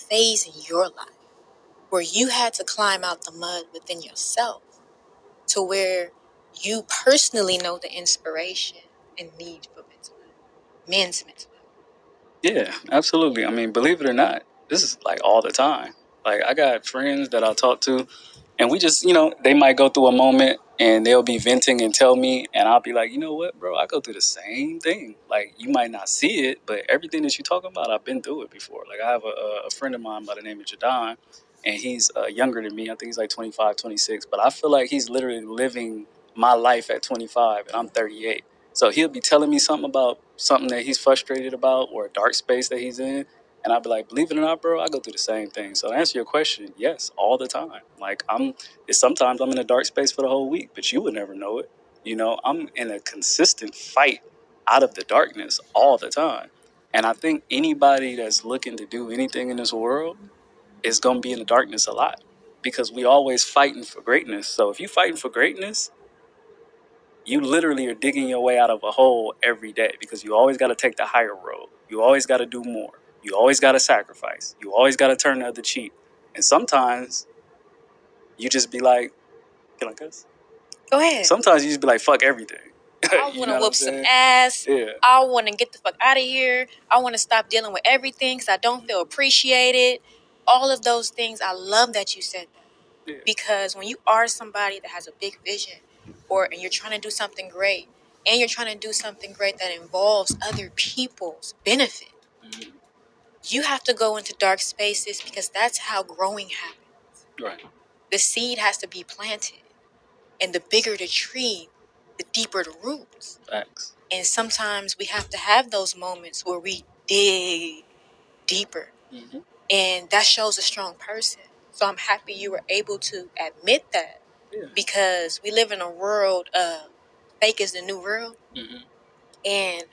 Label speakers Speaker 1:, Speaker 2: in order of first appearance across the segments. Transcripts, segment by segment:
Speaker 1: phase in your life where you had to climb out the mud within yourself to where you personally know the inspiration and need for men's mental health?
Speaker 2: Yeah, absolutely. I mean, believe it or not, this is like all the time. Like, I got friends that I talk to, and we just, they might go through a moment and they'll be venting and tell me, and I'll be like, you know what, bro, I go through the same thing. Like, you might not see it, but everything that you're talking about, I've been through it before. Like, I have a friend of mine by the name of Jadon, and he's younger than me. I think he's like 25, 26, but I feel like he's literally living my life at 25, and I'm 38. So he'll be telling me something about something that he's frustrated about or a dark space that he's in. And I'll be like, believe it or not, bro, I go through the same thing. So to answer your question, yes, all the time. Like, sometimes I'm in a dark space for the whole week, but you would never know it. I'm in a consistent fight out of the darkness all the time. And I think anybody that's looking to do anything in this world is going to be in the darkness a lot, because we always fighting for greatness. So if you're fighting for greatness, you literally are digging your way out of a hole every day, because you always got to take the higher road. You always got to do more. You always got to sacrifice. You always got to turn the other cheek. And sometimes you just be like, can I cuss?
Speaker 1: Go ahead.
Speaker 2: Sometimes you just be like, fuck everything.
Speaker 1: I want to whoop some ass.
Speaker 2: Yeah.
Speaker 1: I want to get the fuck out of here. I want to stop dealing with everything because I don't feel appreciated. All of those things. I love that you said that. Yeah. Because when you are somebody that has a big vision, and you're trying to do something great, and you're trying to do something great that involves other people's benefit, you have to go into dark spaces, because that's how growing happens.
Speaker 2: Right.
Speaker 1: The seed has to be planted. And the bigger the tree, the deeper the roots.
Speaker 2: Facts.
Speaker 1: And sometimes we have to have those moments where we dig deeper. Mm-hmm. And that shows a strong person. So I'm happy you were able to admit that. Yeah. Because we live in a world of fake is the new real. Mm-hmm. And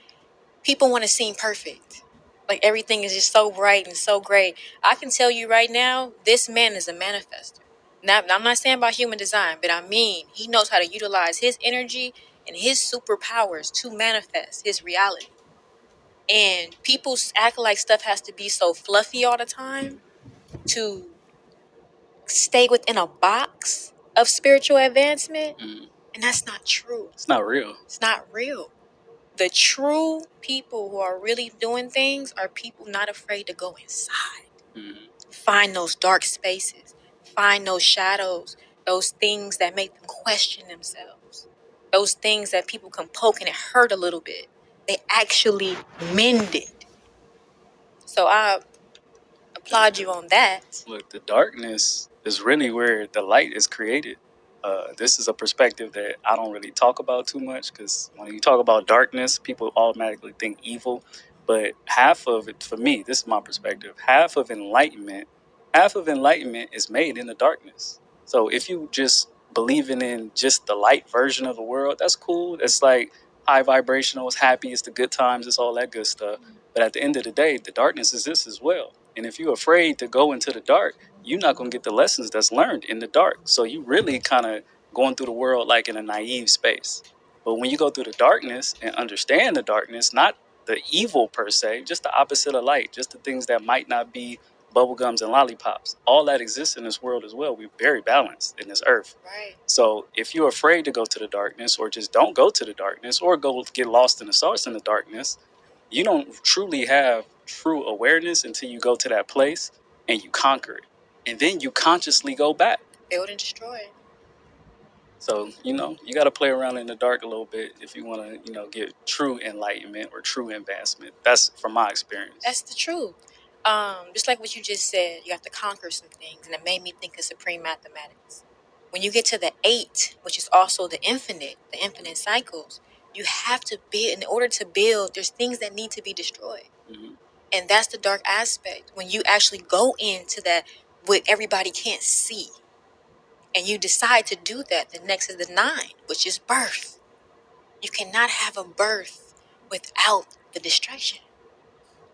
Speaker 1: people want to seem perfect. Like everything is just so bright and so great. I can tell you right now, this man is a manifester. Now, I'm not saying about human design, but I mean, he knows how to utilize his energy and his superpowers to manifest his reality. And people act like stuff has to be so fluffy all the time to stay within a box of spiritual advancement. Mm. And that's not true.
Speaker 2: It's not real.
Speaker 1: It's not real. The true people who are really doing things are people not afraid to go inside. Mm-hmm. Find those dark spaces. Find those shadows. Those things that make them question themselves. Those things that people can poke and it hurt a little bit. They actually mend it. So I applaud you on that.
Speaker 2: Look, the darkness is really where the light is created. This is a perspective that I don't really talk about too much, because when you talk about darkness, people automatically think evil. But half of it, for me, this is my perspective, half of enlightenment is made in the darkness. So if you just believing in just the light version of the world, that's cool. It's like high vibrational, it's happy, it's the good times, it's all that good stuff. But at the end of the day, the darkness exists as well. And if you're afraid to go into the dark, you're not going to get the lessons that's learned in the dark. So you really kind of going through the world like in a naive space. But when you go through the darkness and understand the darkness, not the evil per se, just the opposite of light, just the things that might not be bubblegums and lollipops, all that exists in this world as well. We're very balanced in this earth.
Speaker 1: Right.
Speaker 2: So if you're afraid to go to the darkness, or just don't go to the darkness, or go get lost in the source in the darkness, you don't truly have true awareness until you go to that place and you conquer it. And then you consciously go back.
Speaker 1: Build and destroy.
Speaker 2: So, you got to play around in the dark a little bit if you want to, get true enlightenment or true advancement. That's from my experience.
Speaker 1: That's the truth. Just like what you just said, you have to conquer some things. And it made me think of supreme mathematics. When you get to the 8, which is also the infinite cycles, you have to build. In order to build, there's things that need to be destroyed. Mm-hmm. And that's the dark aspect. When you actually go into that, what everybody can't see, and you decide to do that, the next is the 9, which is birth. You cannot have a birth without the distraction.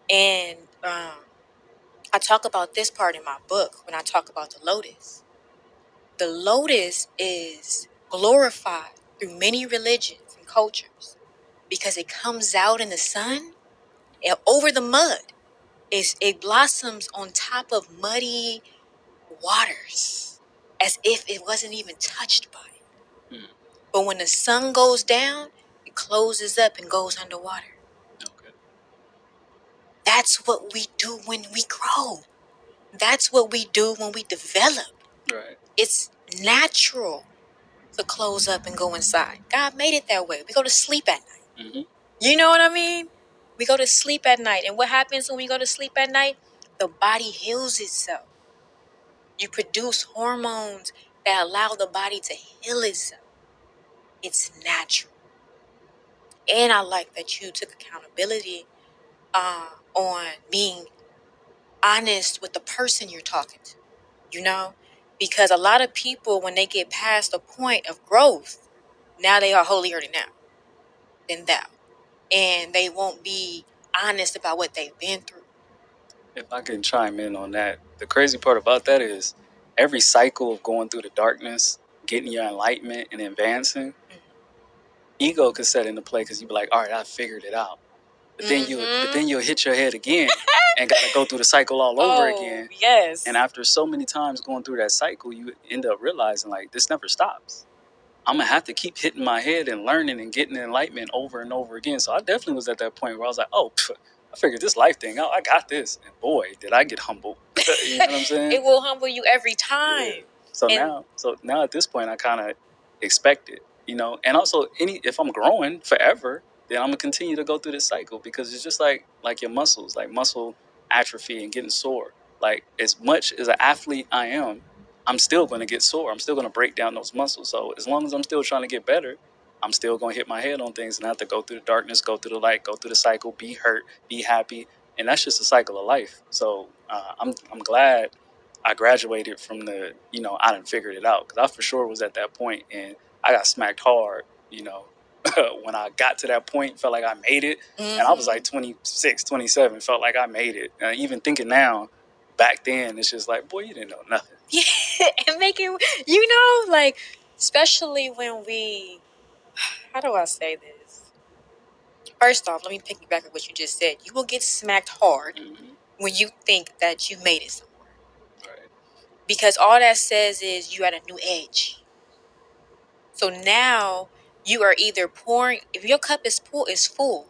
Speaker 1: And I talk about this part in my book when I talk about the lotus. The lotus is glorified through many religions and cultures because it comes out in the sun and over the mud. it blossoms on top of muddy waters, as if it wasn't even touched by it. But when the sun goes down, it closes up and goes underwater. Okay. That's what we do when we grow. That's what we do when we develop. Right. It's natural to close up and go inside. God made it that way. We go to sleep at night. Mm-hmm. You know what I mean? We go to sleep at night. And what happens when we go to sleep at night? The body heals itself. You produce hormones that allow the body to heal itself. It's natural. And I like that you took accountability on being honest with the person you're talking to, you know? Because a lot of people, when they get past the point of growth, now they are holier than thou. And they won't be honest about what they've been through.
Speaker 2: If I can chime in on that, the crazy part about that is every cycle of going through the darkness, getting your enlightenment and advancing, ego could set into play because you be like, all right, I figured it out. But then you'll hit your head again and gotta go through the cycle all over again.
Speaker 1: Yes.
Speaker 2: And after so many times going through that cycle, you end up realizing like this never stops. I'm gonna have to keep hitting my head and learning and getting enlightenment over and over again. So I definitely was at that point where I was like, oh, I figured this life thing out. I got this. And boy, did I get humbled. You know what I'm saying?
Speaker 1: It will humble you every time.
Speaker 2: Yeah. So now at this point, I kind of expect it, you know. And also, if I'm growing forever, then I'm gonna continue to go through this cycle because it's just like your muscles, like muscle atrophy and getting sore. Like as much as an athlete I am, I'm still going to get sore. I'm still going to break down those muscles. So as long as I'm still trying to get better, I'm still going to hit my head on things and have to go through the darkness, go through the light, go through the cycle, be hurt, be happy, and that's just a cycle of life. So I'm glad I graduated from the, I done figured it out because I for sure was at that point and I got smacked hard, when I got to that point, felt like I made it. Mm-hmm. And I was like 26, 27, felt like I made it. Even thinking now, back then, it's just like, boy, you didn't know nothing.
Speaker 1: Yeah, and making, like, especially when we, how do I say this? First off, let me piggyback on what you just said. You will get smacked hard when you think that you made it somewhere. Right. Because all that says is you at a new edge. So now you are either pouring, if your cup is full,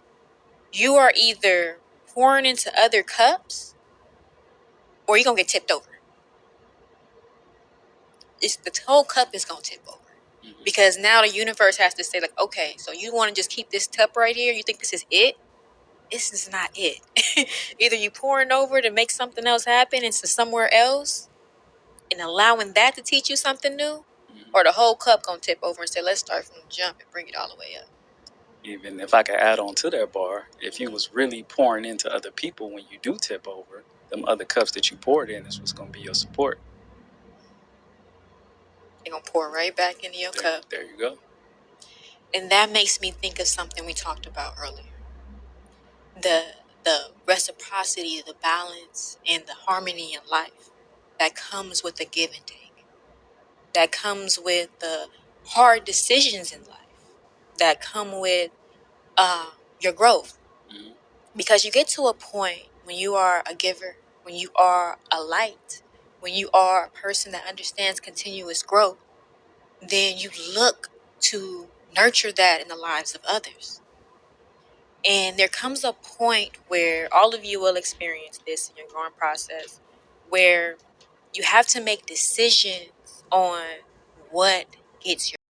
Speaker 1: you are either pouring into other cups or you're going to get tipped over. The whole cup is going to tip over. Because now the universe has to say, like, okay, so you want to just keep this cup right here? You think this is it? This is not it. Either you pouring over to make something else happen into somewhere else and allowing that to teach you something new, or the whole cup going to tip over and say, let's start from the jump and bring it all the way up.
Speaker 2: Even if I could add on to that bar, if you was really pouring into other people when you do tip over, them other cups that you poured in is what's going to be your support.
Speaker 1: They're going to pour right back into your cup.
Speaker 2: There you go.
Speaker 1: And that makes me think of something we talked about earlier. The reciprocity, the balance, and the harmony in life that comes with the give and take. That comes with the hard decisions in life. That come with your growth. Mm-hmm. Because you get to a point when you are a giver, when you are a light, when you are a person that understands continuous growth, then you look to nurture that in the lives of others. And there comes a point where all of you will experience this in your growing process, where you have to make decisions on what gets your